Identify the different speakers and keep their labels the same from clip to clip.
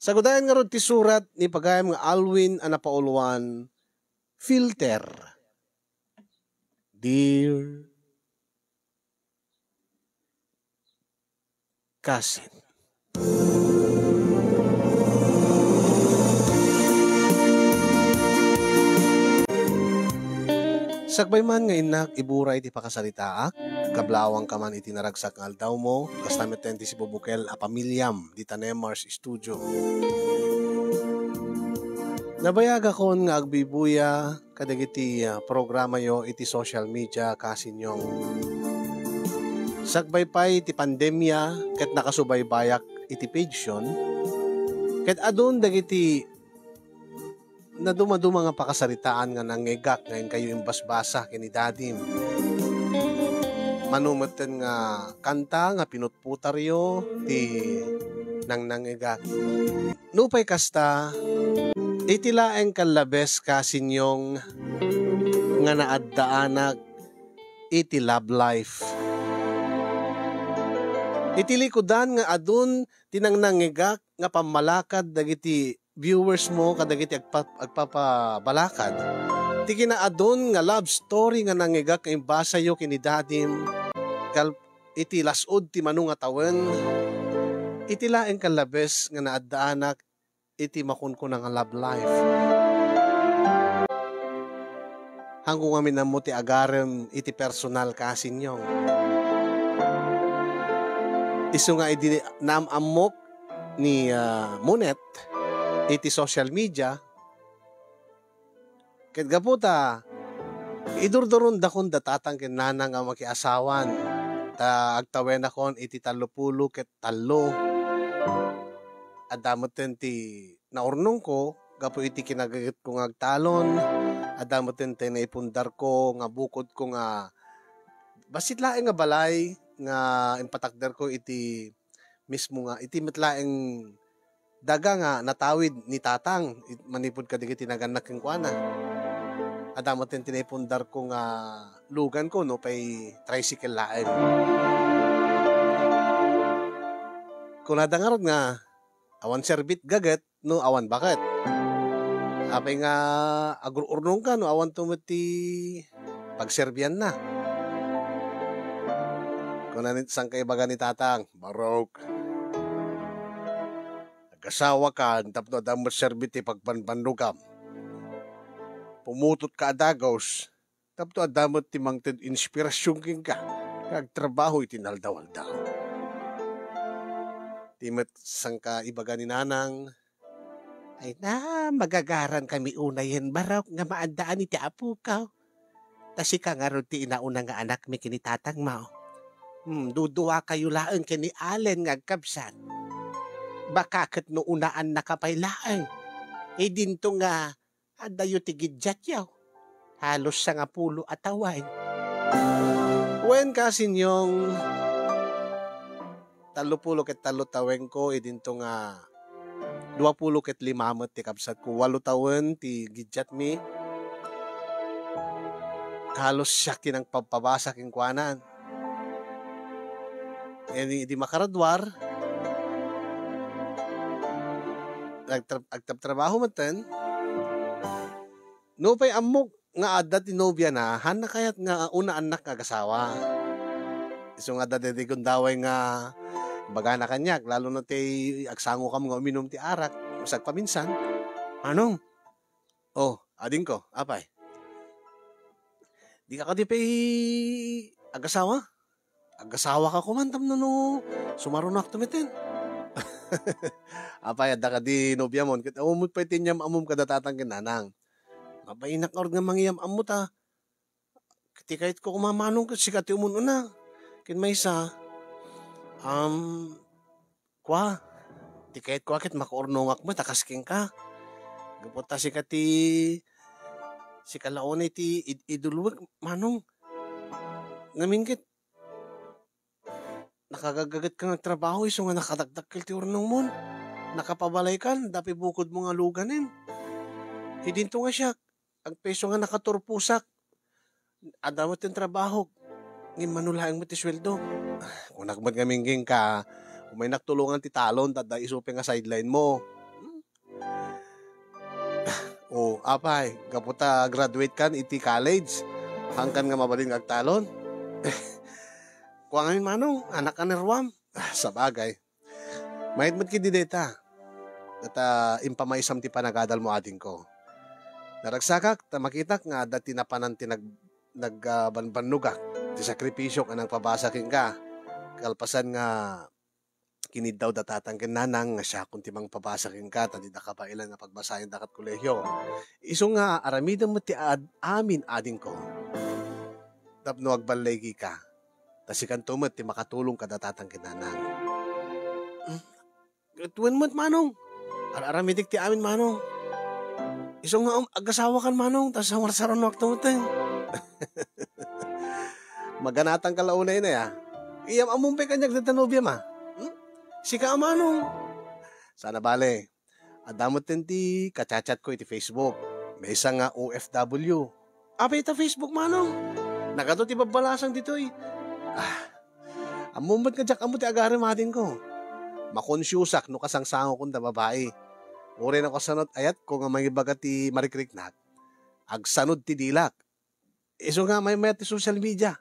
Speaker 1: Sagudayan nga ron ti surat ni pagayam nga Alwin a napauluan filter. Dear cousin. Sakbay man nga inak iburay ti pakasalitaak, kablawang ka man iti naragsak nga aldaw mo, kastamiten ti si Bubukel a pamilyam di Tanemars Studio. Nabayag akon nga agbibuya kadagiti programa yo iti social media kasinyong. Sakbay pay iti pandemya ket nakasubaybayak iti page yon, ket adun dagiti na dumaduma nga pakasaritaan nga nangegak ngayon kayo imbasbasa kini dadim. Manumeten nga kanta nga pinutputaryo ti nang nangegak. Nupay kasta itilaeng kalabes kasinyong nga naaddaanak iti love life. Itilikudan nga adun tinang nangegak nga pamalakad dagiti viewers mo kadagiti agpapabalakad. Ti kinaadon nga love story nga nangigak nga imbasa yo kini dadim iti lasod ti manung nga tawen. Iti laeng kalabes nga naaddaanak iti makunkuna nga love life. Hanggang amin na mo ti agarem iti personal kasinyong. Iso nga iti namamok ni Monet iti social media, ket gaputa, idurduron da kon datatang kinana nga makiasawan, ta agtawen akon iti 30 ket 3. Adamoten ti naurnong ko, gapu iti kinagagat ko nga agtalon, adamoten ti naipundar ko, nga bukod ko nga, basit laeng nga balay, nga impatakder ko iti mismo nga, iti metlaeng daga nga natawid ni tatang manipod ka digiti naganak ng kuana. Adamot yung tinipundar ko nga lugan ko no pay tricycle laeng. Kung nadangarod nga awan serbit gaget no awan bakit. Apay nga agururnong ka no awan tumiti pagserbian na. Kung nanit sang kaibaga ni tatang, barok. Kasawa ka, tapno adamot serbiti pagpanpanlugam. Pumutot ka adagos, tapno adamot timangted inspirasyon king ka, kagtrabaho itinaldaw-aldaw. Timet sang ka ibaga ni nanang, ay na, magagaran kami unayin barok nga maandaan iti apo ka. Tasi ka nga ron ti inauna nga anak mi kinitatang mo. Duduwa kayo laeng kini Allen nga agkabsat. Baka kat no unaan nakapaylaan. E dinto nga, adayo tigidjat yaw. Halos sa nga pulo atawan. Wen kasinyong 30 ket 3 tawen ko, e dinto nga 20 ket 5 ti kabsat ko. 8 tawen ti gidjat mi. Halos siya kinang pagpabasak yung kuanan. E di makaradwar, agtrabaho maten, no pay amok nga adda ti nobya na, hana kayat nga una anak nga kasawa. Iso nga dadedigon daway nga baga na kanyak, lalo na ti agsango kam nga uminom ti arak, usag paminsan, anong? Oh, ading ko, apay. Di ka di pay agasawa? Agasawa ka kumantam no, sumarunak tumitin. Apay, adda ka di nobya mon. Kita umut pa itinyam amum kadatatang kinanang. Mabainak nga nga mangyam amut ha. Kiti kahit ko kumamanong ka, sikati umun una. Kin may isa, kwa, ti kahit ko akit makaurnongak mo, takasking ka. Gaputa sikati, si kalaon iti iduluwag, manong. Ngamingkit, nakagagagat ka ng trabaho, iso nga nakadagdag ti urnong mon. Nakapabalay ka, dapi bukod mo nga luganin. Hidinto nga siya, ang peso nga nakaturpusak. Adamot yung trabaho, ngin manulaang mo ti sweldo. Kung nakmat nga mingging ka, kung may naktulungan ti talon, tada isupe nga sideline mo. O, apay, kaputa graduate kan iti college. Hangkan nga mabalin agtalon. Kuha ngayon manong, anak ka ni Ruam. Sa bagay. Mahit mo't kidi deta. At impamaisam ti panagadal mo ading ko. Naragsakak, makitak nga dati na panan nagbanbanugak. Ti sakripisyo ka nang pabasakin ka. Kalpasan nga kinid daw datatang kinanang nga siya kung timang pabasakin ka tadi da ka pa ilan nga pagbasahin dakat kolehyo. Iso nga aramidan mo ti amin ading ko. Tapno agbalegi ka. Tasikan tumat ti makatulong ka datatang kinanang. Tuwan mo't manong. Aramidik ti amin manong. Iso nga agasawa kan manong. Tas saran waktu mo teng. Maganatang kalaunay na ya. Iyam amumpay kanyag datanobya ma. Sika manong. Sana bale. Adamot ti kacachat ko iti Facebook. May isa nga OFW. Apay ita Facebook manong. Nagato ti babalasang dito eh. Amumbat ka jak amo ti agari matin ko. Makonsyusak no kasangsango kong da babae. Uri na ko sanot ayat ko nga may baga ti marikriknak. Agsanod ti dilak. Iso nga may ti social media.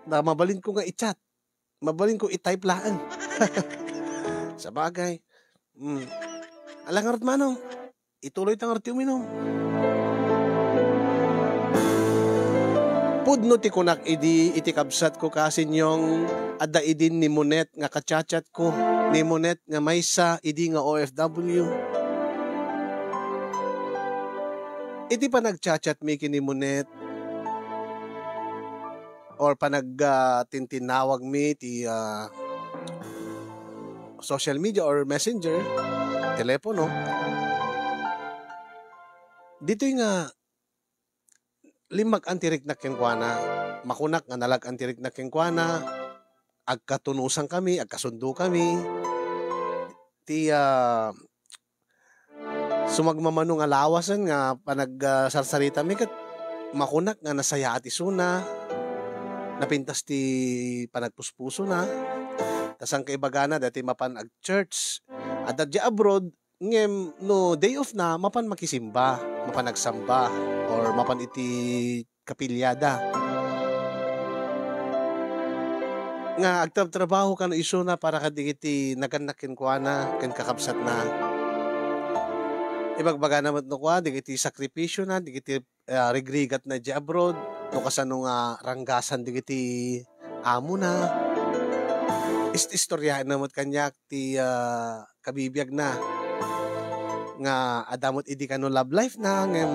Speaker 1: Na mabalin ko nga i-chat. Mabalin ko i-type laan. Sa bagay. Alangarot manong. Ituloy tangar ti uminom. Pudno ti kunak iti kabsat ko kasi yung ada idin ni Monet nga kachat ko. Ni Monet nga maysa idi nga OFW. Iti pa nagchat mi kini Monet or pa tintinawag mi ti social media or messenger, telepono. Dito'y nga limag antirik na kenkwana, makunak nga nalag antirik na kenkwana, agkatunusan kami, agkasundo kami, ti sumagmamanong alawasan nga panagsarsarita mi kat makunak nga nasaya ati suna, napintas ti panagpuspuso na, tasang kaibagana dati mapan ag church, at dadya abroad, ngem no day off na, mapan makisimba, mapan nagsamba, or mapan iti kapilyada. Nga agtrabaho ka no iso na para kadigiti naganakin kwa na, ken kakabsat na. Ibagbaga naman no kwa, digiti sakripisyo na, digiti rigrigat na di abroad, no kasano nga ranggasan digiti amo na. Istoryahan naman kanyak ti kabibiyag na. Nga adamot idi ka no love life na, ngem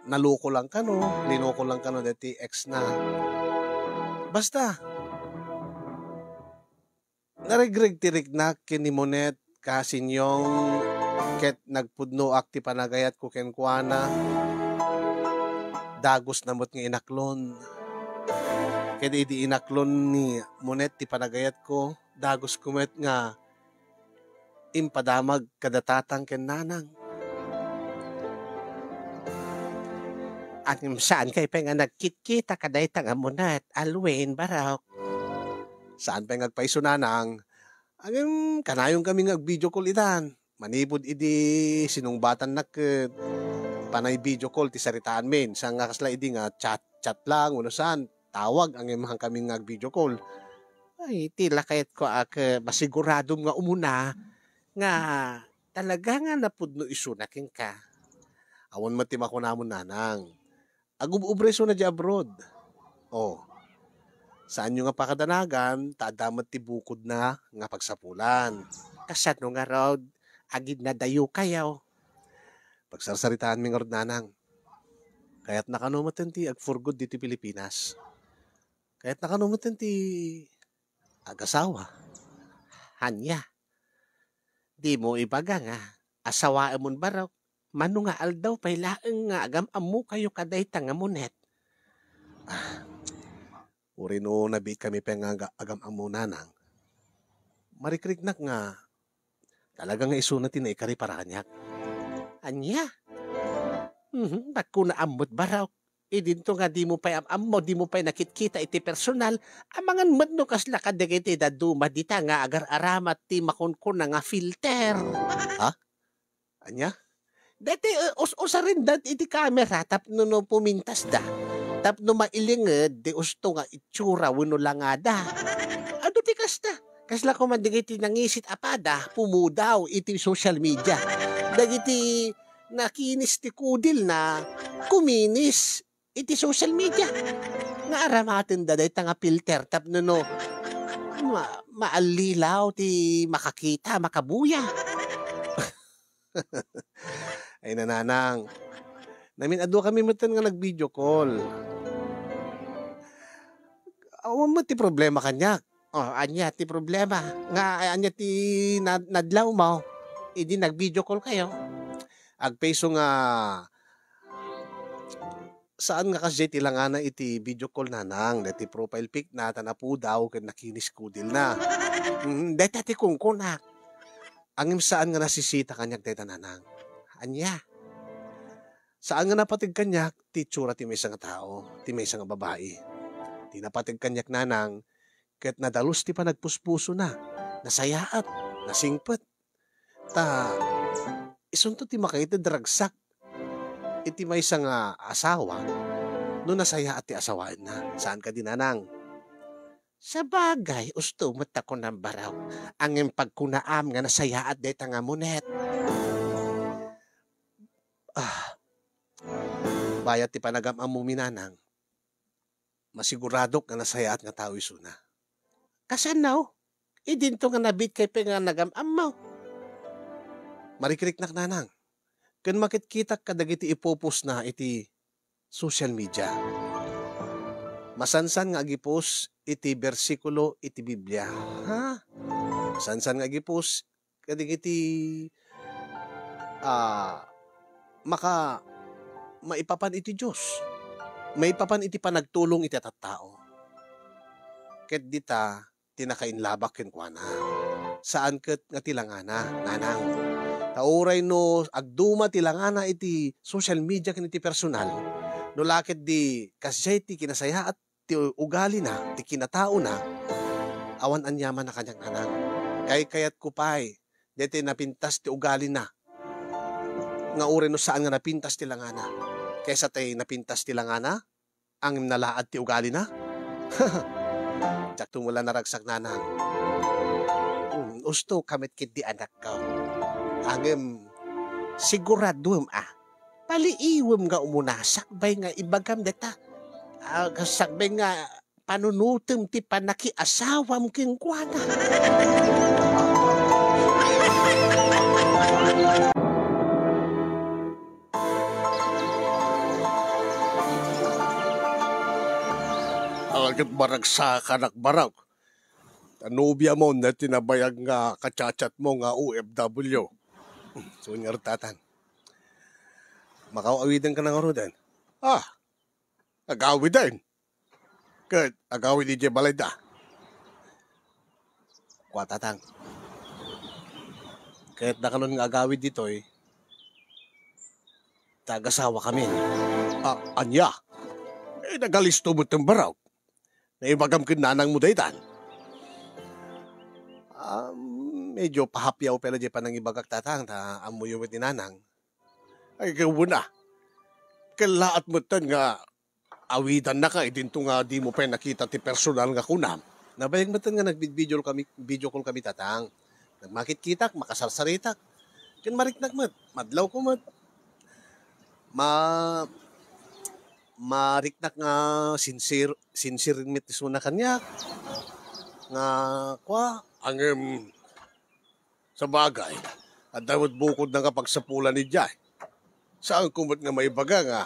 Speaker 1: naloko lang ka no, linoko lang ka no dati ex na. Basta, narigrig-tirig na kini Monet kasi yung ket nagpudno akti panagayat ko kenkwana, dagos namot nga inaklon. Ket idi inaklon ni Monet ti panagayat ko, dagos kumet nga impadamag kadatatang ken nanang. At saan kayo pa nga nagkit-kita kaday tanga Monet, alwen barok. Saan pa nga agpaiso nanang? Ang kanayong kami nga video call itan. Manibod idi sinungbatan na panay video call ti saritaan min. Sa nga kasla idi nga chat lang, uno saan, tawag ang imahang kami nga video call. Ay, tila kayat ko masiguradong nga umuna nga talaga nga napudno isunakin ka. Awan matima ko namon nanang. Agububreso na di abroad. Oh, saan nyo nga pakadanagan, tadamat ti bukod na nga pagsapulan. Kasat no nga raw, agid na dayo kayaw. Pagsarsaritaan mi nga rod nanang. Kaya't nakanumatan ti agfurgod dito Pilipinas. Kaya't nakanumatan ti agasawa. Hanya. Di mo ibaga nga, asawaan mon baraw, mano nga aldaw pay laeng nga agam amu kayo kaday tanga Monet. Uri no nabit kami pa nga agam amu nanang. Marikriknak nga, talagang isunatin na ikari para kanyak. Anya? Ba't ko na amot baraw? Idinto nga di mo pa ammo, di mo pa nakikita iti personal, amangan madno kas lakadagiti daduma dita nga agar-aramat ti makunkun nga filter. Ha? Anya? Dati usa rin dat iti camera tapno no pumintas da. Tapno mailinged di usto nga itsura wenno langada. Ado ti kasta? Kasla ko man digiti nangisit apada, pumudaw iti social media. Dagiti nakinis ti kudil na kuminis iti social media. Nga aramatin da day nga filter tapno no maalilaw ti makakita, makabuya. Ay nananang. Namin ado kami matan nga nag-video call. Awan mo ti problema kanya. Anya ti problema. Nga anya ti nadlaw mo. Idi nag-video call kayo. Agpeso nga saan nga kasi tilangana iti video call nanang. Dati profile pic na tanapu daw ken nakinis kudil na. Dati ti kungkunak. Angim saan nga nasisita kanyak deta nanang. Anya. Saan nga napatig kanyak, ti tsura ti may isang tao, ti may isang babae. Ti napatig kanyak nanang, ket nadalos ti pa nagpuspuso na, nasayaat, nasingpet. Ta, isunto ti makaita dragsak, iti may isang asawa, no nasayaat ti asawaan na. Saan ka din nanang? Sa bagay, usto mata ko ng baraw, ang pagkunaam nga nasayaat deta nga munet. Bayat ti panagam mo minanang, masigurado nga nasayaat nga tao isuna. Kasan now? Idinto nga nabit kay nga nagam mo. Marikrik nanang, kan makikita kadagiti ipopos na iti social media. Masansan nga agipos iti bersikulo iti Biblia. Ha? Masansan nga agipos kadagiti maipapan iti Diyos. Maipapan iti panagtulong iti tattao. Ket dita, tinakainlabak kenkwana. Saan ket nga tilangana, nanang. Tauray no, agduma tilangana iti social media ken iti personal. No lakit di kasya iti kinasaya at ti ugali na, ti kinatao na, awan anyaman na kanyang nanang. Kayat kupay, deti napintas ti ugali na. Nga uri no saan nga napintas ti langana. Kaysa tay napintas ti langana, ang nalaad ti ugali na. Tsak tumula naragsak nanang. Usto kamit kit di anak ka. Angem siguradum paliiwem nga umunasak bay nga ibagam deta. Kasakbay nga panunutem ti panakiasawam kenkwana. Agad baragsa kanak barag. Tanubya mo na tinabayag nga kachachat mo nga OFW. So nga rutatan. Makauawidan ka ng arudan. Agawid din. Kat agawid di balayda. Kwatatang. Kahit na kanon nga agawid dito tagasawa kami. Anya. Nagalisto mo itong baraw. Naibagam kinanang mo daytan. Medyo pahapyaw pala di pa nang ibagak tatang na amuyuwit ni nanang. Ay kawuna. Kalaat mo tan nga awidan na ka, idinto nga di mo pa nakita ti personal nga kunam. Nabayag mo tan nga nag-video call kami tatang. Nagmakit-kitak, makasarsaritak. Kin mariknak mat, madlaw ko mat. Mariknak nga sincere mitis mo na kanya. Nga angem sa bagay. At dapat bukod na kapagsapulan ni Jai. Saan kumot nga may baga nga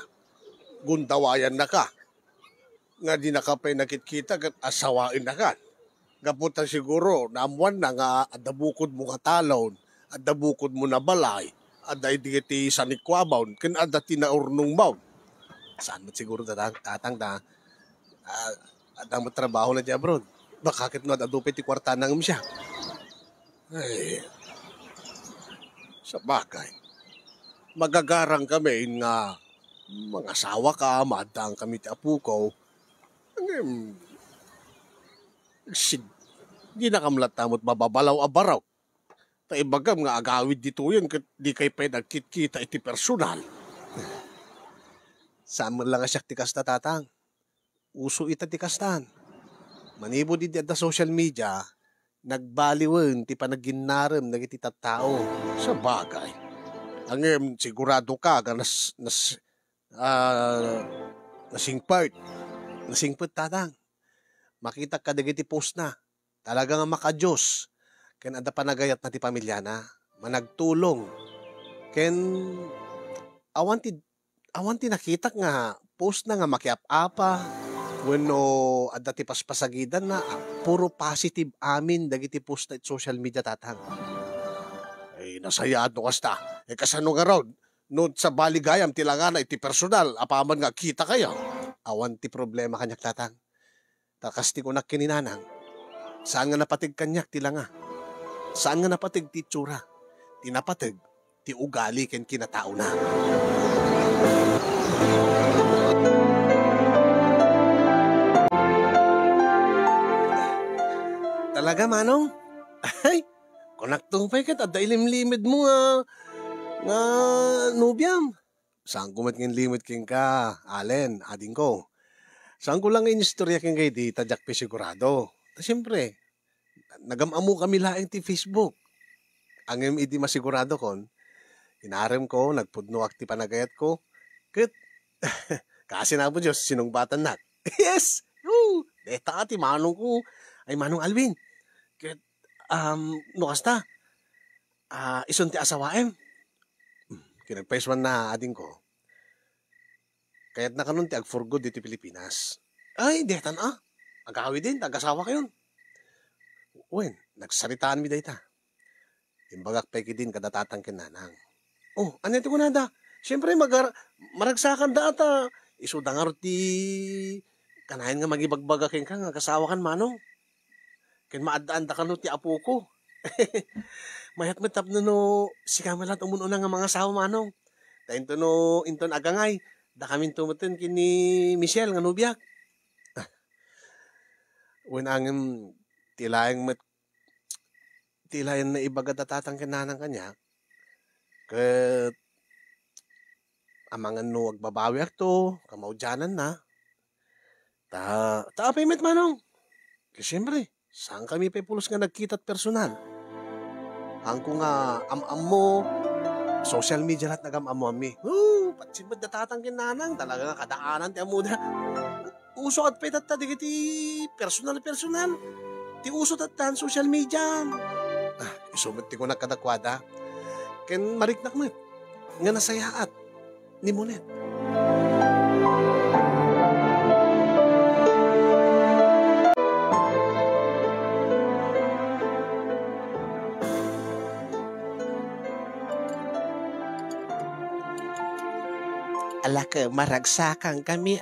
Speaker 1: guntawayan na ka. Nga di nakapay nakikita kat asawain na ka. Kaputan siguro naamuan na nga adabukod mo katalon, adabukod mo na balay, aday digiti sanikwabaw, kin adati na urnong baw. Saan mo siguro tatang na adang matrabaho na dyan bro. Bakit no adupit ti kwarta nang siya. Ay, sa bagay. Magagarang kami nga
Speaker 2: Mga asawa ka, maadaan kami ti apu ko. Ngem, sig, di na kamlat tamot bababalaw a baraw. Ta ibagam nga agawid dito yun, ket di kay pay nagkit-kita iti personal.
Speaker 1: Saan mo lang asyak ti kasta tatang? Uso ita ti kastan. Manibo di da social media, nagbaliwen ti panaginarem dagiti tattao.
Speaker 2: Sa bagay. Angem, sigurado ka, ka ah, nasingpart.
Speaker 1: Nasingpet tatang. Makita ka dagiti post na. Talaga nga makajos. Ken adda panagayat na ti pamilya na. Managtulong. Ken awan ti nakita nga post na nga makiap-apa. Wenno adda ti paspasagidan na puro positive amin dagiti post na social media tatang.
Speaker 2: Ay, nasayado kasta. Kasano nga raw, no sa baligayam tilangana iti personal, apaman nga kita kaya.
Speaker 1: Awan ti problema kanyak tatang. Takasti ko na kininanang. Saan nga napatig kanyak ti langa? Saan nga napatig ti tsura? Ti napatig ti ugali ken kinatao na. Talaga manong? Ay, kunaktupay ket adda ilimlimid mo nga nubyam. Saan ko mat ngin limit king ka, Allen, ading ko. Saan ko lang inistorya king kay di tadyak pi sigurado. Siyempre, nagamamu kami laing ti Facebook. Angem idi masigurado kon, inarem ko, nagpudno akti panagayat ko, ket, kasi na po Diyos, sinungbatan nak. Yes! Deta ati manong ko, ay manong Alvin. Ket, no kasta, ison ti asawaem. Kinagpaiswan na ading ko. Kaya't nakanon ti agfurgod dito Pilipinas. Ay, detan agawi din, tagasawa kayon. Wen, nagsaritaan mi dayta. Imbagak peki din kadatatang kinanang. Oh, ano ito ko nada? Siyempre, maragsakan da ata. Isudangar ti kanahin nga magibagbagakin ka nga kasawa kan manong. Ken maadaan da kano ti apo ko. Mayat matap no si kamalat umununa nga mga asawa manong. Tayin to no inton agangay. Da kamin tumuten kini Michelle nga nubyak. Wen angem tilayang tilayan na ibaga datatang kinanang kanya. Ket amangan no agbabawi akto, kamaudyanan na. Paymet manong. Kasi siyempre, saan kami pulos nga nagkita't personal? Ang ko nga am mo, social media lahat nagam-amo ami. Patsibad datatang kinanang, talaga nga kadaanan ti amuda. Uso at petat ta digiti personal. Ti uso tatan social media. Isumit ti ko nagkadakwada. Ken mariknak mo nga nasayaat ni Monet. Ala ka, maragsakan kami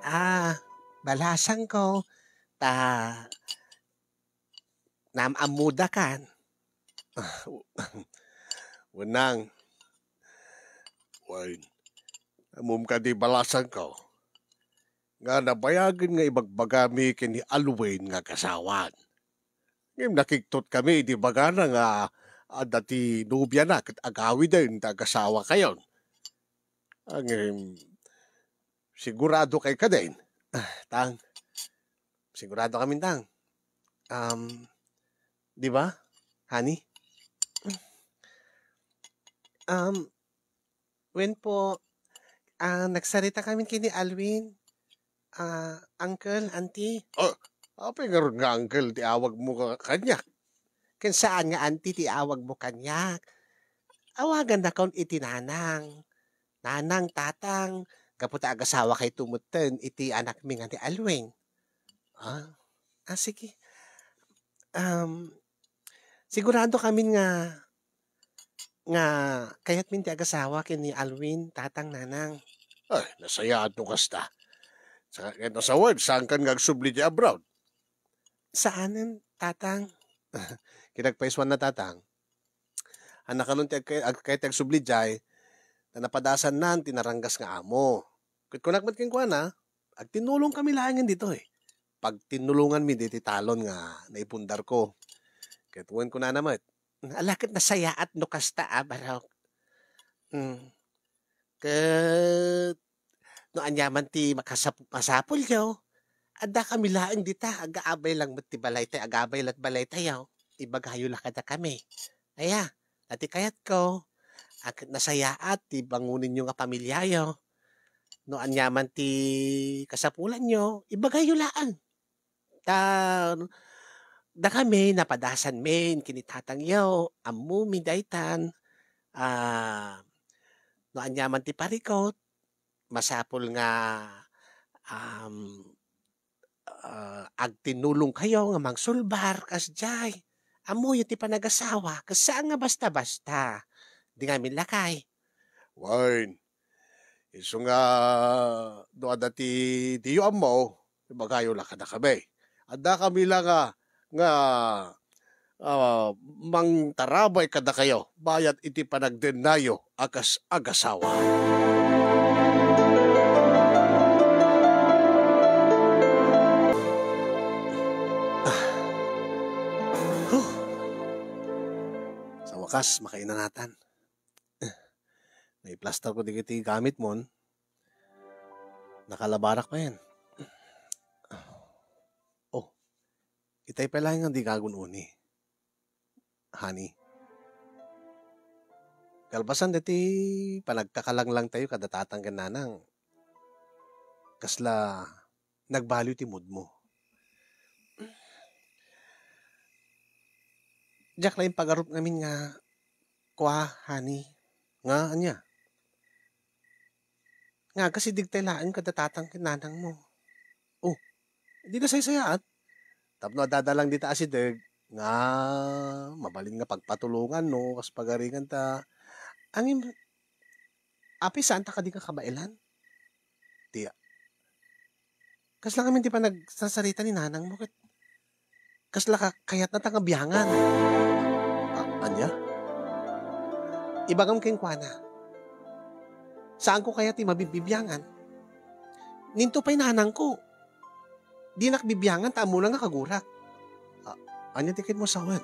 Speaker 1: balasang ko. Namamuda kan.
Speaker 2: Wenang, wain, amum ka di balasan ko. Nga nabayagin nga ibagbagami kini Alwin nga kasawan. Ngayon nakiktot kami, di bagana nga dati nubya na, kat agawi din, tagasawa kayon. Ang sigurado kay ka din.
Speaker 1: Tang, sigurado kami tang. Di ba, honey? When po, nagsarita kami kini Alwin, uncle, auntie.
Speaker 2: Apay nga ron nga uncle, ti awag mo ka kanya.
Speaker 1: Ken saan nga auntie ti awag mo kanyak? Awagan na kaun iti nanang. Nanang, tatang, kaputa agasawa kay tumutten, iti anak mi nga ti Alwin. Sige. Sigurado kami nga kayat min ti agasawa ken ni Alwin, tatang, nanang.
Speaker 2: Ay, nasayaan no kasta. Sa word, saan kan ngagsubli di abroad?
Speaker 1: Saanen, tatang? Kinagpaiswan na tatang. Anak kanon ti kay tagsubli jay, na napadasan nan tinaranggas nga amo. Ket kunakmat ken kuana, agtinulong kami laengen dito eh. Pag tinulungan mi diti talon nga naipundar ko. Ket wen ko na namat. Alakit nasaya at no kasta barok. Ket no anyaman ti masapul yaw. Adda kami laeng dita agaabay lang met ti balay tay agabay lat balay tayaw. Ibagayo la kada kami. Aya, ati kayat ko. Akit nasayaat ti bangunin nyo nga pamilyayo. No anyaman ti kasapulan nyo, ibagayo laang. Ta da kami napadasan men kinitatang yaw, ammo mi daytan. No anyaman ti parikot, masapul nga um, agtinulong kayo nga mangsulbar kas jay. Ammo ti panagasawa, kasa nga basta-basta. Di nga min lakay.
Speaker 2: Wine, iso nga do adati diyo amo, ibagayo la kada kami. Adda kami lang nga mang tarabay kada kayo, bayat iti panagdenayo akas agasawa.
Speaker 1: Sa wakas, makainanatan. May plaster ko digiti gamit mon. Nakalabarak pa yan. Oh, itay pala nga di gagun uni. Honey. Kalpasan dati panagkakalang lang tayo kada tatanggan nanang. Kasla nagbaliw ti mood mo. Diyak lang yung pagarup namin nga kwa, honey. Nga, anya. Nga, kasi digtailaan kada tatanggan nanang mo. Oh, hindi na sayaat. Tapno dadalang dita asideg. Nga, mabalin nga pagpatulungan no, kas pagaringan ta. Angin, api saan ta ka di ka kabailan? Tiya. Kas lang kami di pa nagsasarita ni nanang mo. Kas lang kayat na tangabiyangan. Anya? Ibagam keng kwana. Saan ko kaya ti mabibibiyangan? Ninto pa'y nanang ko. Di nakbibiyangan, tamo na nga kagurak. Anya tikit mo sawan?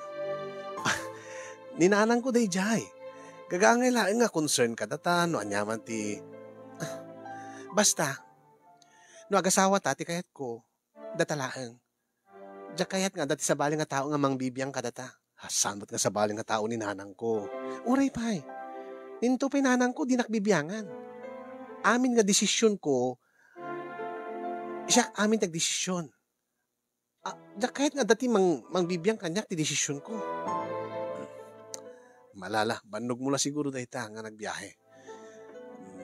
Speaker 1: Ninanang ko day jay. Gagangay lang nga concern ka data, no anyaman ti... Basta, no agasawa tati kayat ko, datalaan. Diyak kayat nga dati sa baling nga tao nga mangbibiyang ka data. Hasamot nga sa baling nga tao ni nanang ko. Uray pa'y. Ninto pa'y nanang ko, di nakbibiyangan. Amin nga desisyon ko, siya amin tagdesisyon. Kahit nga dati mangbibiyang kanyak, ti desisyon ko. Malala, bandog mo na siguro dahil ta nga nagbiyahe.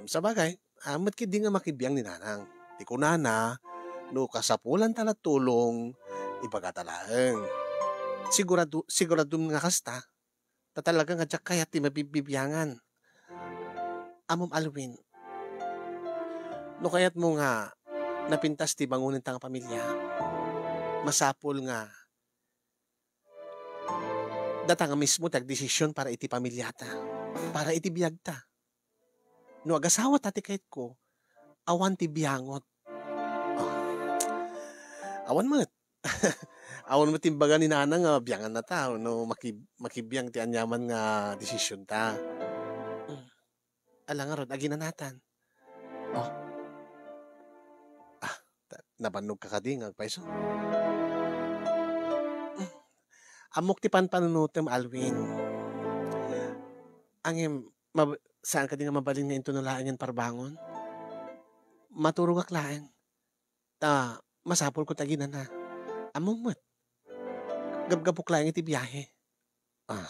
Speaker 1: Sa bagay, amat kid di nga makibiyang ni nanang. Ti ko nana, no kasapulan talat tulong, ipagatalaan. Sigurado nga kasta, tatalaga nga dyak kaya ti mabibiyangan. Amom Alwin, no kayat mo nga napintas ti bangunin tang pamilya, masapul nga data nga mismo tagdesisyon para iti pamilyata, para iti biyagta. No agasawa tati kahit ko, awan ti biyangot. Oh, awan mo. Awan mo timbaga ni nana nga biyangan na tao, no makibiyang ti anyaman nga desisyon ta. Ala nga rod, aginanatan. Oh, nabanog ka kading, agpaiso. Amok ti panpanunutem, Alwin. Angem, saan ka di nga mabalin nga into nalaan yan parbangon? Maturog ak laeng. Masapol ko tagina na. Among mat. Gabgabok laeng iti biyahe.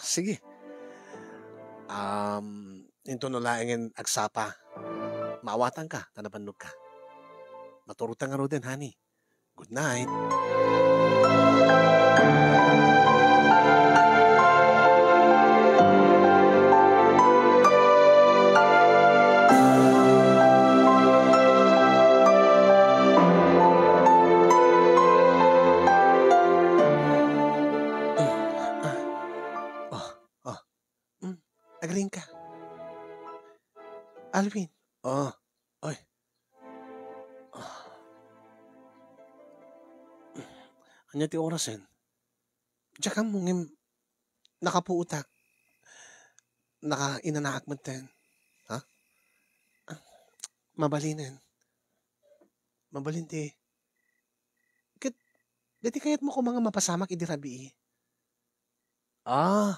Speaker 1: Sige. Into nalaan yan agsapa. Maawatan ka, tanapanog ka. Maturutan nga roden, honey. Good night. Agaling ka. Alvin. Oy. Anya ti orasen. Diyak ka mong nakapuutak. Naka inanaak mo ten. Ha? Mabalinin. Mabalin ti. Dati kayat mo ko mga mapasamak idirabi. Ah.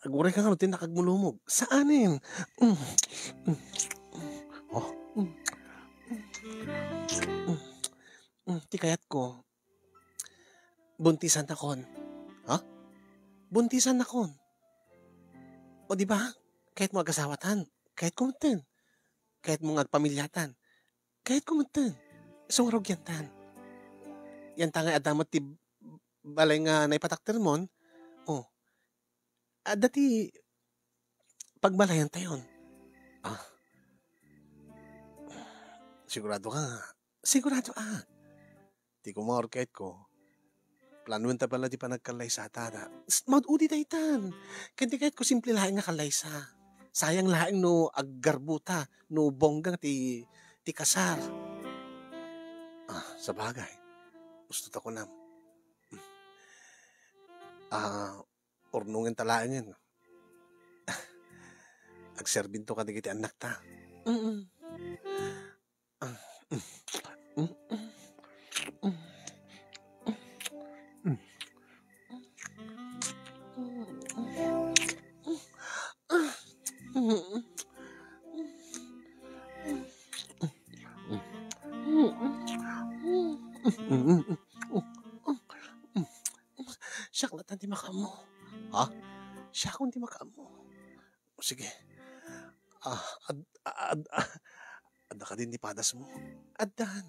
Speaker 1: Aguray ka nga tin nakagmulumog. Saanin? Oh. Ti kayat ko. Buntisan na kon. Ha? Buntisan na kon. O di ba? Kahit mo agasawatan. Kahit kumuntin. Kahit mo agpamilyatan. Kahit kumuntin. Surog yan tan. Yan tangay adamot ti balay nga naipatakter mon. Oh. Dati pagbalayan tayon. Ah. Sigurado ka nga. Sigurado ah. Ti ko mga orket ko. Planuin ta pala di pa nagkalay sa atada. Maud-udi daytan. Kanti kahit ko simple laing nga kalay sa. Sayang laing no aggarbuta. No bonggang ti kasar. Sa bagay. Gusto ta ko na. Ornungin talaang yan. Agserbin to kadigiti anak ta. Siya lang di makamo. Ha? Siya kung di makamo. Sige. Adda ka din di padas mo. Addan.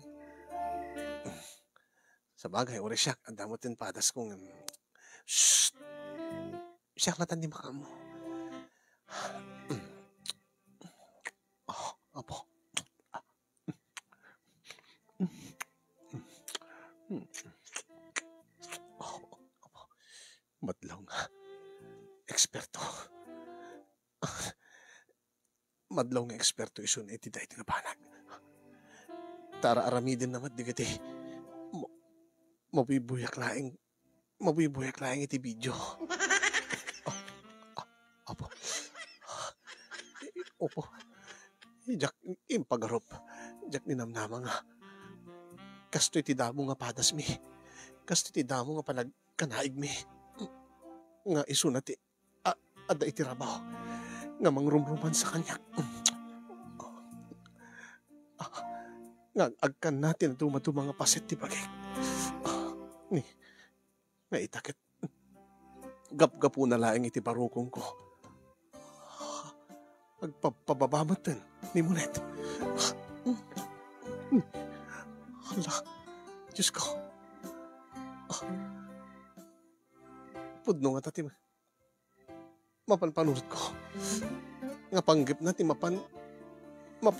Speaker 1: Sa bagay, ore siya. Adda mo din padas kong... Shhh! Siya lang di makamo. Apo. Madlaw nga. Eksperto. Madlaw nga eksperto isun iti dahi nga banag. Tara aramidin naman di kiti. Mabibuyak laing iti video. Apo. Opo. Jak impagarop. Jak ninamnama nga. Kasto iti damo nga padas mi. Kasto iti damo nga panagkanaig mi. Nga isunati ada iti rabaw nga mangrumruman sa kanya nga agkan natin tumatu mga paset ti bagay ni nga itakit gap-gapu na laing iti barukong ko agpapababamatan ni Munet. Hala, Diyos ko. Pudno nga tati mapanpanurot ko. Nga panggip na ti mapan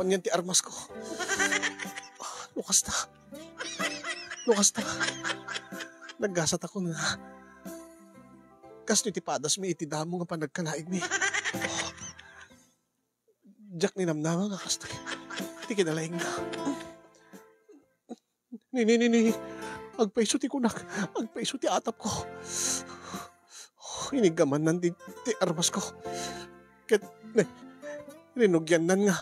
Speaker 1: yan ti armas ko. Lukas ta. Naggasat ako na. Kasto iti padas mi iti damo nga panagkanaig mi. Jack ni namnama nga kasto. Iti kinalaing na. Ni. Agpaiso ti kunak. Agpaiso ti atap ko. Inigaman nan ti armas ko. Ket rinugyan nan nga.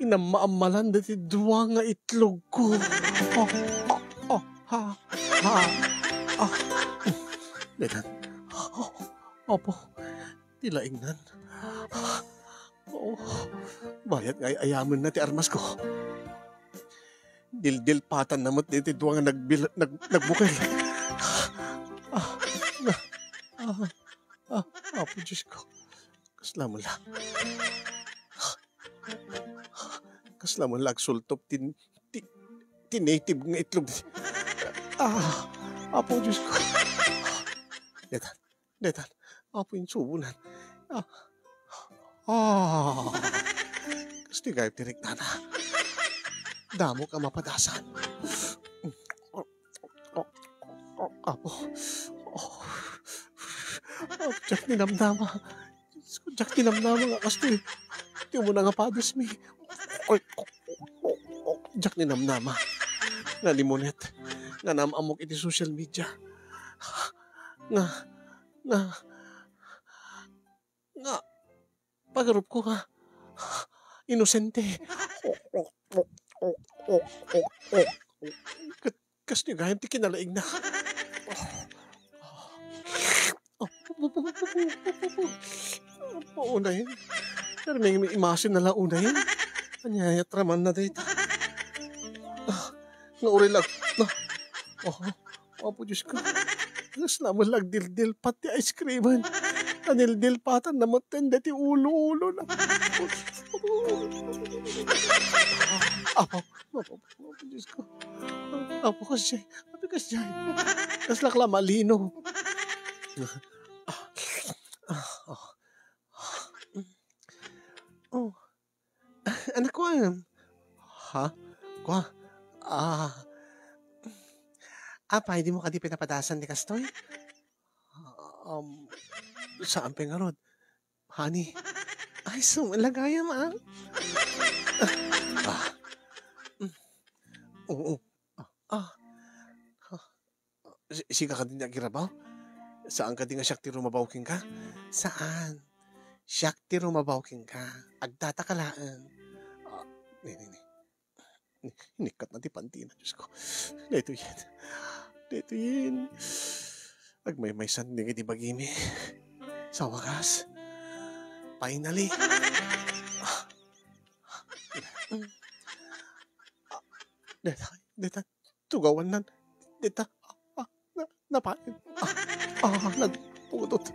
Speaker 1: Inamaamalan dati duwa nga itlog ko. Dedan. Opo. Tilaing nan. Bayat nga ayaman na ti armas ko. Dil patan namot diti duwa nga nagbukay. Apo Diyos ko. Kaslamon lang. Kaslamon lang sultop native nga itlog. Apo Diyos ko. Detan. Apo yung subunan. Kasi kayo tirik na. Damo ka mapadasan. Apo. Jack ninamnama. Jack ninamnama nga kastoy. Tiyo mo na nga padas mi. Jack ninamnama.
Speaker 2: nga limunet, nga namamok iti social media, nga, nga, nga, pagarup ko nga, inosente. Kas niya gayam ti kinalaig na. Paunayin. Pero may imasin na lang unayin. Anyayat raman na dito. Nga uri lang. Apo Diyos ko. Tapos naman lang dildil pati ice creaman. Anildil patan na matanda ti ulo-ulo na. Apo Diyos ko. Apo kasi. Tapos lakla malino. Oh. Anak ko ha? Kwa? Apa, hindi mo ka di pinapadasan ni Kastoy? Saan pa nga rod? Honey? Ay, sumalagaya ma. Oo. Siga ka din nagirabaw? Saan ka din nga siyak ti rumabawking ka? Saan? Siyak ti rumabawking ka. Agdata ka laan. Nikat na ti pantina, Diyos ko. Dito yan. Agmay sanding iti bagimi. Sa wakas. Finally. Deta. Tugawan nan. Deta. Napain. Nagputot.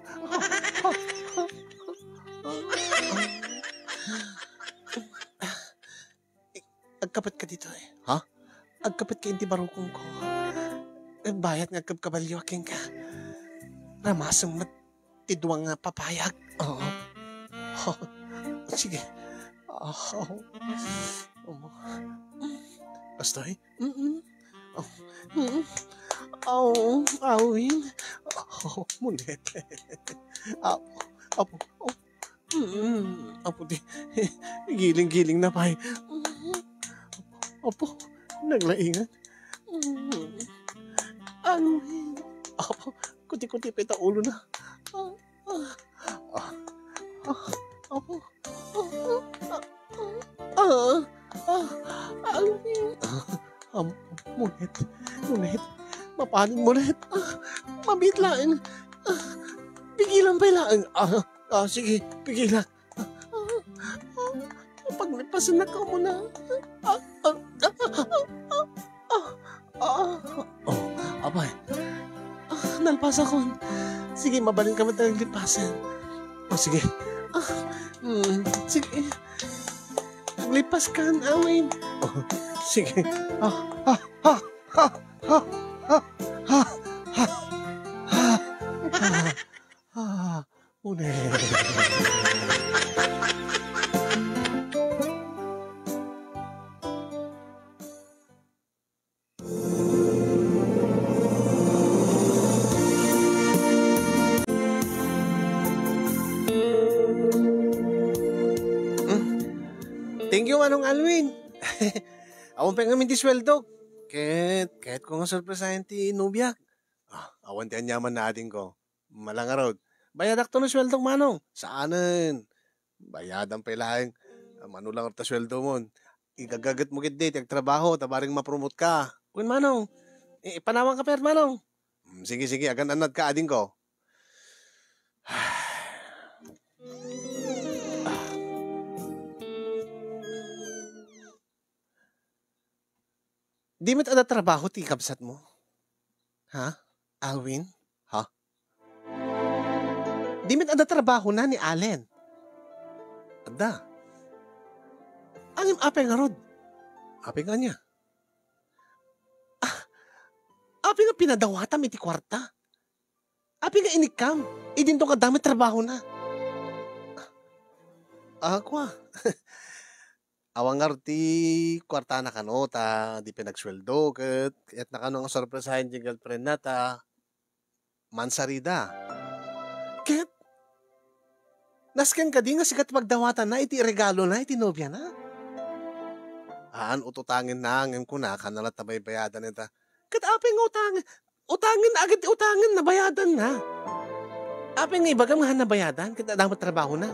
Speaker 2: Agkapat ka dito eh. Ha? Agkapat ka inti barukong ko. Bayat nga kabalyo aking ka. Ramasang matidwang papayag. Oo. Sige. Basta eh. Awin. Munet. Apo di. Giling-giling na pa eh. Apo, naglaingan. Awin. Apo, kuti-kuti pita ulo na. Apo. Awin. Munet. Mapanin mo ulit. Mabitlaan. Pigilan pa ilaan. Sige, pigilan. Paglipasan na ka muna. Abay. Nalpas ako. Sige, mabalin ka matang lipasan. Sige. Sige. Lipas ka, Awin. Sige. Ulit. Thank you, Manong Alwin. Awang pa nga minti sweldo. Kahit ko nga sorpresahin ti Nubiak. Awan ti anyaman natin ko. Malangarod. Bayadak to no sweldo, Manong. Saanan? Bayadan pa ilahin. Manulang ta sweldo mo. Igagagat mo git trabaho, tabaring mapromote ka. Kun Manong. Panawang ka per, Manong. Sige, agan anad ka ading ko. Di mo't ada trabaho ti kabsat mo? Ha? Alwin? Ha? Di mo't ada trabaho na ni Allen? Ada. Angim apay nga rod? Apay nga niya. Apay nga pinadawatam iti kwarta. Apay nga inikam. Idin to kadamit trabaho na. Kwa. Awang ti kwarta na kanota, di pinagsweldo, at nakano ang sorpresahin yung girlfriend na mansarida. Ket, nasken ka di nga sikat magdawatan na, iti regalo na, iti nobya na. Ututangin na ngem ko na kanala tabay bayadan ita. Ket apay nga utangin. Utangin agad utangin na bayadan na. Apay nga ibagam nga na bayadan ket dapat trabaho na.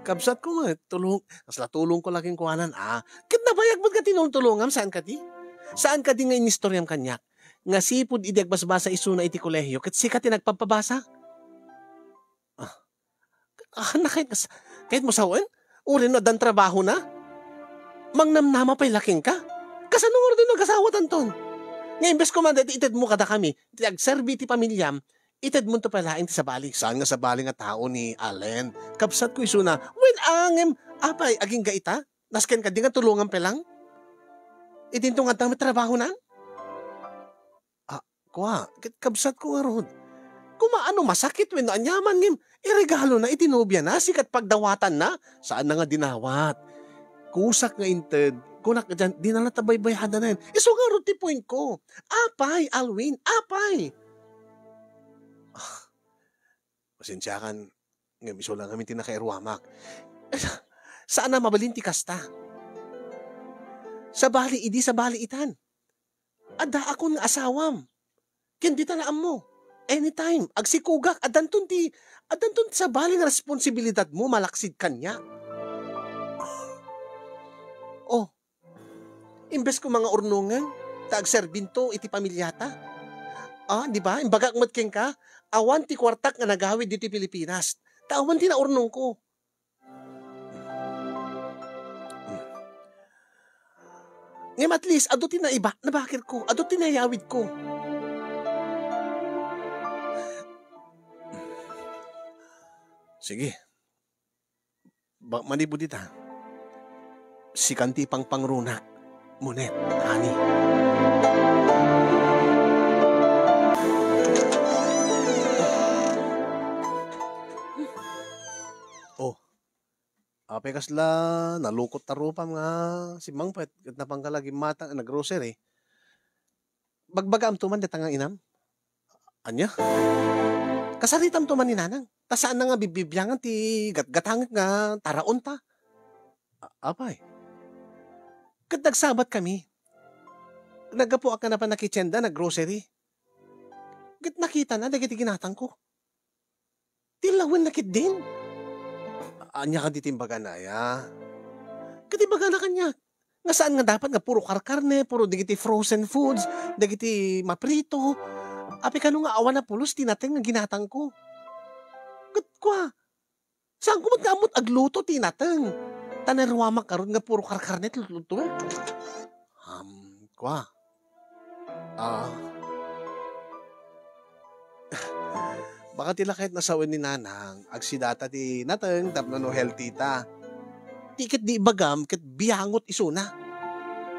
Speaker 2: Kabsat ko nga tulong kasla tulong ko laging kuhanan ket nabayag bud ka tinulungan saan ka di? Saan ka di nga inistoryam kanyak? Nga sipud idi agbasbasa isuna iti kolehiyo ket sika ti nagpapabasa? Na kahit mo sawan? Uri no dan trabaho na? Mangnamnama pa'y laking ka? Kasanong ordo nag-asawa tanton? Nga imbes ko man dati ited mo kada kami, ti agserbi ti pamilyam, ited mo to palaing ti sabali. Saan nga sabali nga tao ni Allen? Kapsat ko isuna, when angem, apay, aging gaita? Nasken ka di nga tulungan pelang? Idinto nga dami trabaho na? Kabsat ko nga rod. Kumaano masakit when anyaman ngim, iregalo na itinubya na, sikat pagdawatan na, saan na nga dinawat? Kusak nga inted, kunak dyan, di na natabaybayhada na yan. Iso nga rod ti point ko. Apay, Alwin, apay! Pasensyakan, ngam iso lang kami tinakairwamak. Saan na mabalin ti kasta? Sa bali, idi sa bali itan. Ada akong asawam. Kendi talaan mo. Anytime, agsikugak, adanton sa baling responsibilidad mo, malaksid kanya. Imbes ko mga urnungan, taagserbinto iti pamilyata. Di ba? Imbagak matkeng ka, awan ti kwartak nga nagawid dito Pilipinas. Tawan ti na urnong ko. Ngem at least, ado ti na iba, nabakir ko, ado ti na yawid ko. Sige. Manibod ita. Si kanti pang pangrunak. Munet, hani. Apay kasla, nalukot tarupam nga si Mangpet, kat napangkalagi matang na grocery. Bagbaga am tuman datang inam. Anya? Kasaritam tuman ni nanang. Tasaan na nga bibibyangan ti gatgatangit nga taraon pa. Apay. Kat nagsabat kami. Nagapo ka na pa nakitsenda na grocery. Kat nakita na, dagiti ginatang ko. Tilawin nakit din. Anya ka ditimbaga na, ya. Katimbaga na kanya. Nga saan nga dapat nga puro karkarne, puro digiti frozen foods, digiti maprito. Api ka nga awan na pulos, tinateng nga ginatang ko. Kat kwa. Saan ko magkamot agluto, tinateng. Tanarwamak karon nga puro karkarne, luto. Kwa. Baka tila kahit nasawin ni nanang, agsidata ti nateng, tapno no healthy ta. Tikit di ibagam, kat biyangot isuna.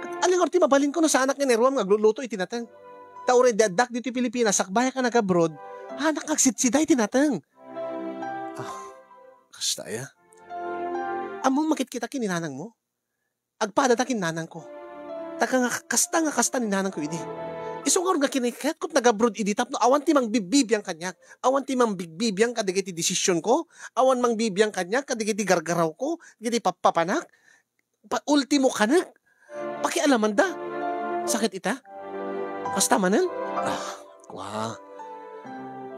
Speaker 2: Kat aling orti mabalin ko na sa anak nga nerwam, agluluto itinateng. Taure dadak dito Pilipinas, sakbaya ka nag-abroad, hanak agsitsiday tinateng. Kasta ya. Among makit kita kininanang mo. Agpada ta kinanang ko. Taka nga kasta ni nanang ko idi. Iso nga kinikat kot nag-abroad idi tapno awan ti mang bibibiyang kanyak. Awan ti mang bigbibiyang kadigiti desisyon ko. Awan mang bibiyang kanyak kadigiti gargaraw ko. Digiti papapanak. Ultimo kanak. Pakialaman da. Sakit ita? Kasta manan? Kwa.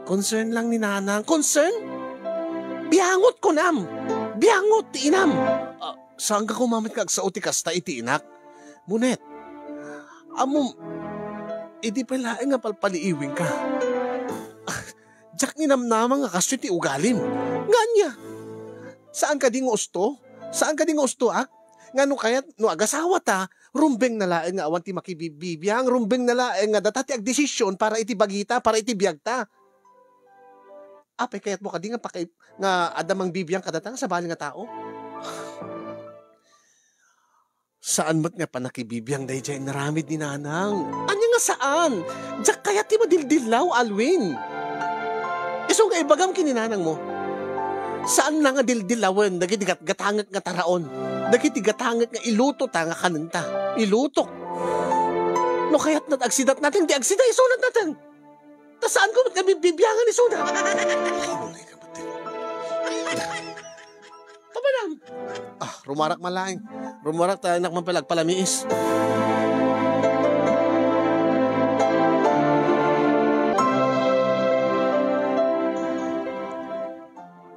Speaker 2: Concern lang ni nanang. Concern? Biyangot ko nam. Biyangot ti inam. Saan ka kumamit kag sa uti kasta iti inak? Munet. Amom. Idi pala nga palpaliiwing ka. Diyak ninamnama nga kaso ti ugalim. Nganya. Saan ka di nga usto? Saan ka di nga usto ak? Nga no kayat no agasawa ta, rumbeng na laeng nga awan ti makibibibiyang, rumbeng na laeng nga datati ag desisyon para iti bagita, para iti biyagta. Apay kayat mo ka di nga pakay nga adamang bibiyang kadatang sa bali nga tao. Saan mo't nga pa nakibibiyang day dyan naramid ni nanang? Anya nga saan? Diyak kaya ti madildilaw, Alwin. Iso nga ibagam kininanang mo. Saan na nga dildilawan, dagiti gatangak nga taraon. Dagiti gatangak nga iluto ta nga kananta. Ilutok. No kaya't nat-agsidat natin, di agsida isunat natin. Ta saan ko nga bibiyangan isunat? Hulay ka batin. Pamanam. Rumarak malaing.
Speaker 1: Rumurak tayo anak mapalagpalamiis.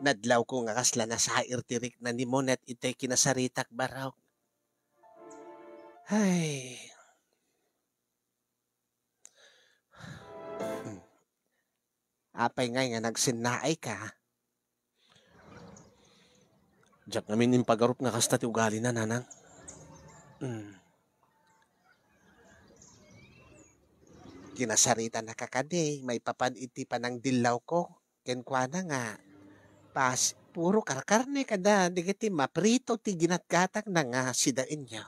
Speaker 1: Nadlaw ko nga kasla na sa irtirik na ni Monet itay kinasaritak baraw. Ay. Apay ngay nga nagsinaay ka. Diyak namin yung pagarup nga kasta ti ugali na nanang. Kinasarita na kakade, may papan iti pa ng dilaw ko. Kenkwana nga, puro karkarne kada, digiti maprito ti ginatgatag na nga sidain niya.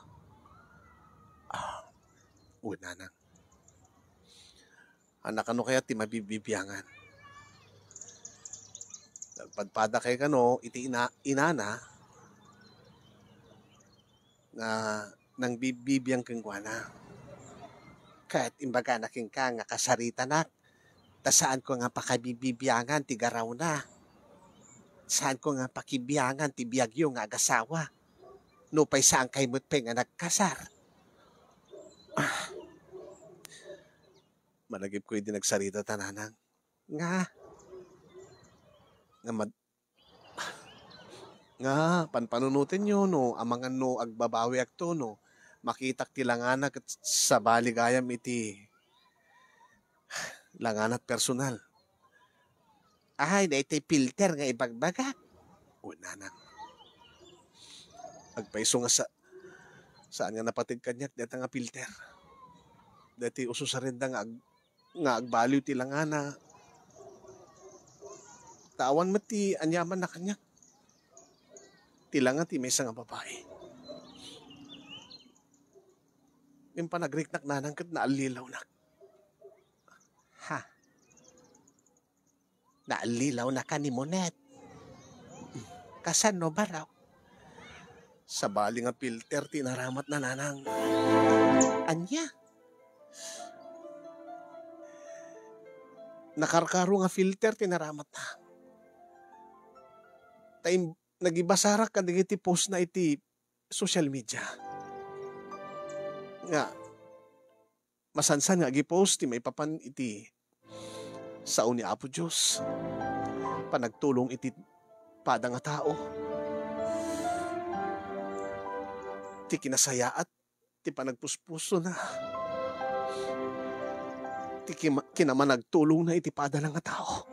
Speaker 1: Una na. Anak ano kaya ti mabibibiyangan. Nagpadpada kay kano, iti inana, na nang bibibiyang kenkwana. Kahit imbaga naking ka nga kasarita na, ta saan ko nga pakabibibiyangan ti garaw na. Saan ko nga pakibiyangan ti biyagyo nga agasawa. No pay saan kay mutpe nga nagkasar. Malagip ko hindi nagsarita tananang. Nga, panpanunutin nyo, no, amangan no, agbabawi akto, no, makitak ti langanak at sa baligayam iti langanat personal. Ay, na iti filter nga ibagbaga. Una na. Agpaiso nga saan nga napatid kanyak, deta nga filter. Deti uso sa rinda nga agbaliw ti langana. Tawan mo ti anyaman na kanyak. Tilanga ti may nga babae. Yung panagriknak nanang kat naalilaw na. Ha? Naalilaw na ka ni Monet. Kasan no ba raw? Sa bali nga filter, tinaramat na nanang. Anya? Nakarkaro nga filter, tinaramat na. Tayo nagibasarak ka iti post na iti social media. Nga, masansan nga gipost, may papan iti sao ni Apo Diyos. Panagtulong iti pada nga tao. Ti kinasayaat, ti panagpuspuso na. Ti kinamanagtulong na iti pada lang nga tao.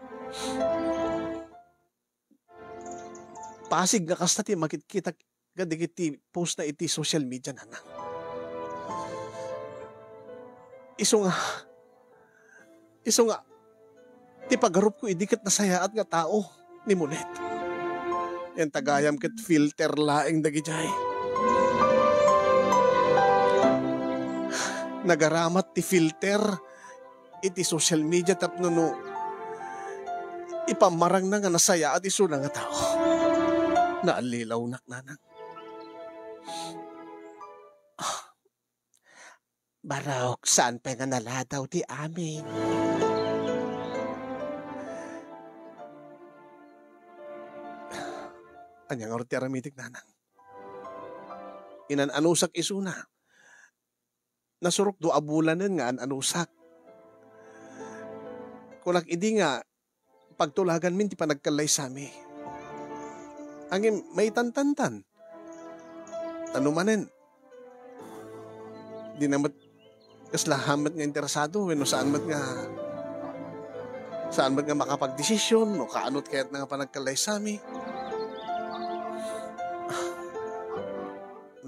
Speaker 1: Pasig nga kasta ti makikita gadig iti post na iti social media na. Iso nga, ti pagarup ko idikit na sayaat nga tao ni Monet. Yan tagayam ket filter laeng dagijay. Nagaramat ti filter iti social media tapno no ipamarang na nga nasayaat iso na nga tao. Naalilaw nak nanang. Barok, saan pa nga naladaw di amin? Anyang arti aramitik nanang. Inananusak isuna. Nasurok do abulanan nga ananusak. Kunak idi nga pagtulagan min ti panagkalay sami. Angin may tantantan. Tanumanen. Di namat kaslahamat nga interesado no saan mat nga makapagdesisyon no kaanot kaya't nga panagkalay sami.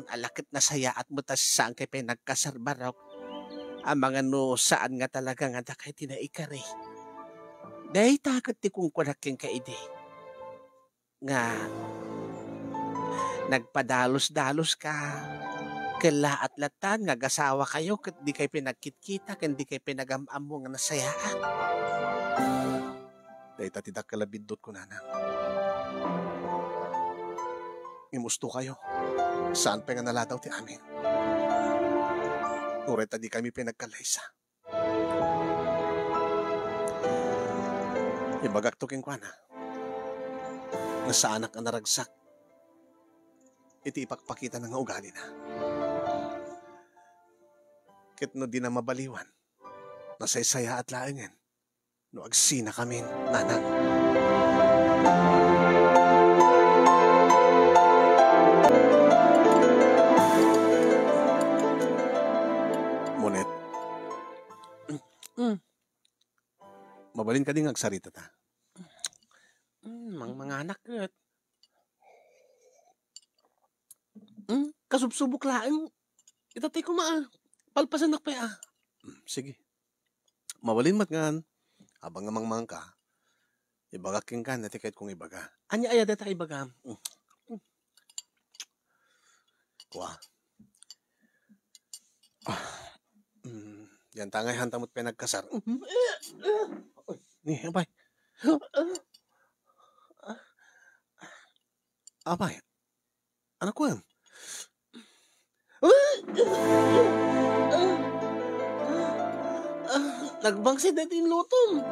Speaker 1: Alakit na sayaat mo tas saan kay pinagkasarbarok. Ang mga no saan nga talaga nga dakay tinaikari. Dahi takot ti kung kunaking kaide. Nga nagpadalos-dalos ka. Kala at latan nga gasawa kayo kat di kay pinagkitkita kat di kay pinagam-am mo nga nasayaan. Dahi tatidak kalabindot ko nanang. Imusto kayo. Saan pa nga nalataw ti amin? Ureta di kami pinagkalaysa. Ibagak to king kwa na. Nga sa anak ang naragsak.
Speaker 2: iti ipakpakita na nga ugali na. Ket no di na mabaliwan, nasaysaya at laengen, no agsina kami, nanang. Monet, mabalin ka din agsarita ta.
Speaker 1: Mga anak ket. Kasubsubok laeng. Itatay ko palpasan na pa
Speaker 2: Sige. Mabalin mat ngan, abang ngamang mangka, ibagaking ka, natikit kong ibaga.
Speaker 1: Anya aya data ibaga.
Speaker 2: Kuha. Yan tangay hantamot pinagkasar. Ni, abay. Abay. Ano ko yan?
Speaker 1: Nagbangsit na din lutom.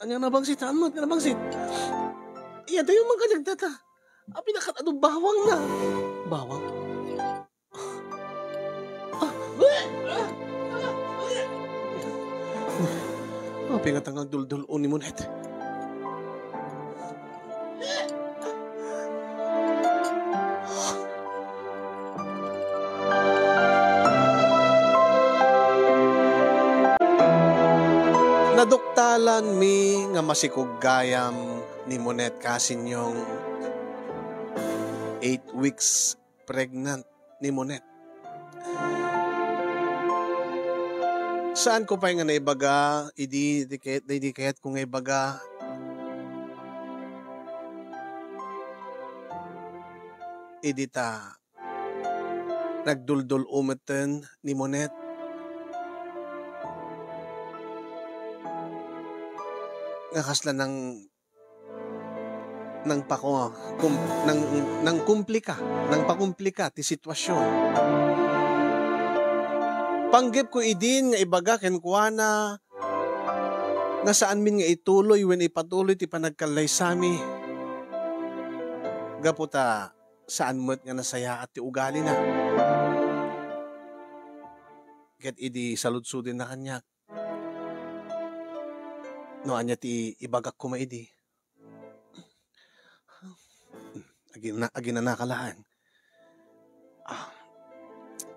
Speaker 1: Anya nabangsit? Ano nabangsit? Iya dayo man ka nagdata. Pinakat ano bawang na. Bawang?
Speaker 2: Pingatang duldul ni Monet. Naduktalan mi nga masikog gayam ni Monet kasinyong 8 weeks pregnant ni Monet. Saan ko pa nga naibaga, idi kayat kung naibaga, idi ta nagduldul umeten ni Monet. Nakasla ng pakumplika ti sitwasyon. Panggip ko idin nga ibaga ken kuana nga saan min nga ituloy when ipatuloy ti panagkalay sami. Gaputa saan mo't nga nasaya at ti ugali na. Ket idi saludsudin na kanya. No, anya ti ibagak ko maidi. Agi na nakalaan.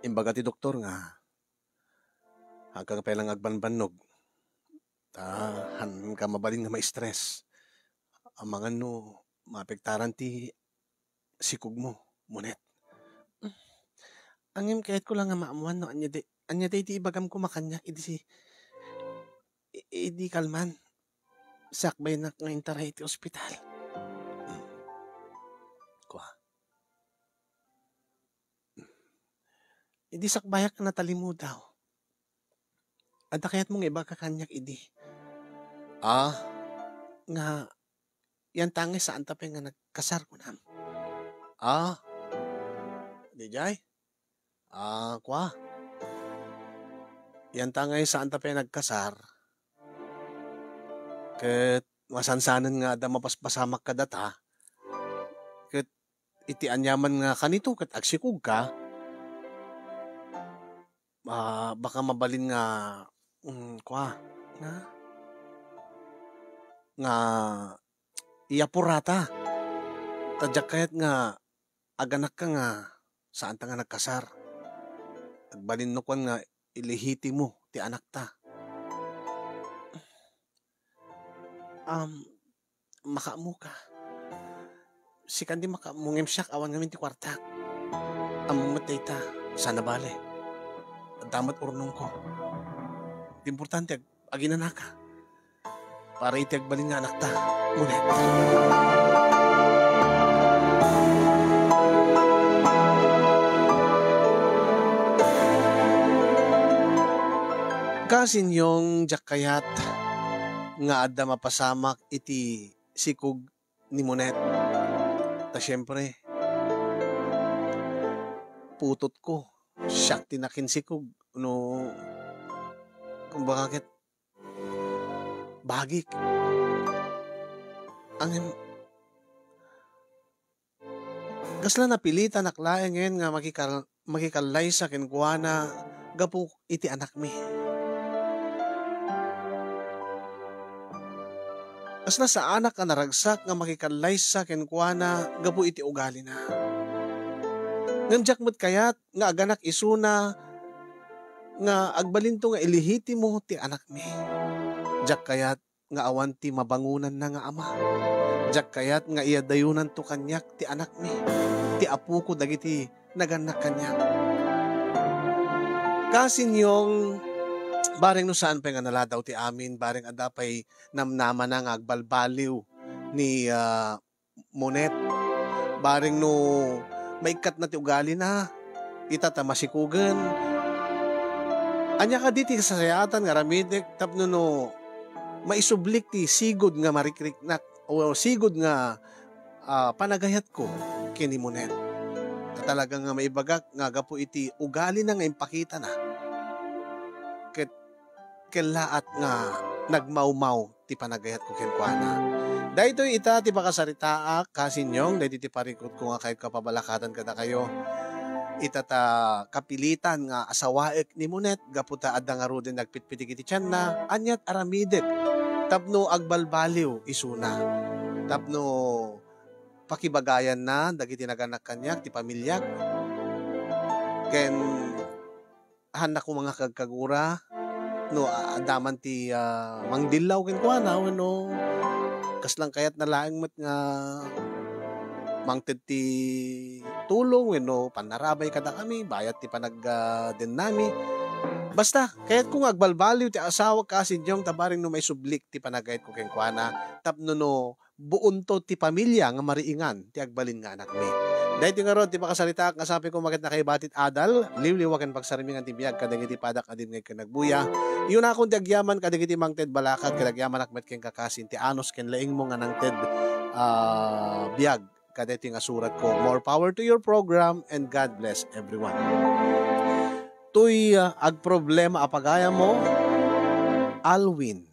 Speaker 2: Imbaga ti doktor nga, hanggang pelang agbanbanog. Han ka mabalin nga ma-stress. Ang mga no, maapektaran ti sikog mo, Monet.
Speaker 1: Angim kahit ko lang nga maamuan no, anya day ti ibagam ko makanya, idi kalman. Sakbay na nga intaray ti ospital.
Speaker 2: Kuha.
Speaker 1: Idi sakbayak na talimu daw. Ada kaya't mong iba kakanyak idi. Nga, yan tangay saan tapay nga nagkasar ko nam.
Speaker 2: Di jay? Kuha. Yan tangay saan tapay nagkasar. Ket masansanan nga da mapaspasamak ka data. Ket iti anyaman nga kanito ket agsikog ka. Baka mabalin nga kuha nga iyapurata. Tadyak kayat nga aganak ka nga saan ta nga nagkasar. Agbalin no kwan nga ilihiti mo ti anak ta.
Speaker 1: Makaamu ka. Si kandi makamungim siyak awan ngamin ti kwarta. Matay ta. Sana bale. Damat urnong ko. Importante aginan ka. Para iti agbalin nga anak ta. Monet.
Speaker 2: Kasinyong jakayat nga adda mapasamak iti sikog ni Monet. Ta syempre, putot ko, siyak tinakin sikog. No, kung bakit, bagik.
Speaker 1: Kasla napilitan naklayan ngayon nga makikalay sa kenkwana gapu iti anak mi. Kasla sa anak ka naragsak nga makikalay sa kenkwana gapu iti ugali na. Ngam met kayat nga aganak isuna nga agbalinto nga ilihiti mo ti anak mi. Jak kayat nga awan ti mabangunan na nga ama. Jak kayat nga iadayunan to kanyak ti anak mi. Ti apu ko dagiti naganak kanyak. Kasin yung bareng no saan pa nga naladaw ti amin, bareng adapay namnama na nga agbalbaliw ni Monet. Bareng no maikat na ti ugali na, itata masikugan. Anya ka di ti kasayatan nga ramidik, tapno no maisublik ti sigod nga marikriknak o sigod nga panagayat ko kini Monet. Talagang nga maibagak nga gapo iti ugali na nga impakita na. Kelaat nga nagmaumaw ti panagayat ko kenkwana. Dahito ita ti pakasaritaak kasinyong, dahito ti parikot ko nga kahit kapabalakatan kada kayo. Ita ta kapilitan nga asawaek ni Monet, gaputa adda nga rudin nagpitpitik iti tiyan na, anyat aramidek, tapno agbalbaliw isuna. Tapno pakibagayan na, dagiti naganak kanyak, ti pamilyak. Ken hanak ko mga kagkagura, no adaman ti mangdilaw kenkwana no kaslang kayat nalaeng met nga mangted ti tulong no panarabay kada kami bayat ti panag din nami basta kayat kung agbalbaliw ti asawa kasin yung tabaring no may sublik ti panagayat ko kenkwana tapno no buon to ti pamilya nga mariingan ti agbalin nga anak mi. Dahil nga ron, ti makasalita, nga sabi ko makit na kay batit adal, liwliwakan pagsarimingan ti biyag, kadagiti padak adim ngay kanagbuya. Iyon akong ti agyaman, kadagiti mangted balakad, kadagyaman akmet ken kakasin, ti anos ken laing mo nga nangted biyag, kadagiti nga surat ko. More power to your program, and God bless everyone. Tuy agproblema apagaya mo, Alwin.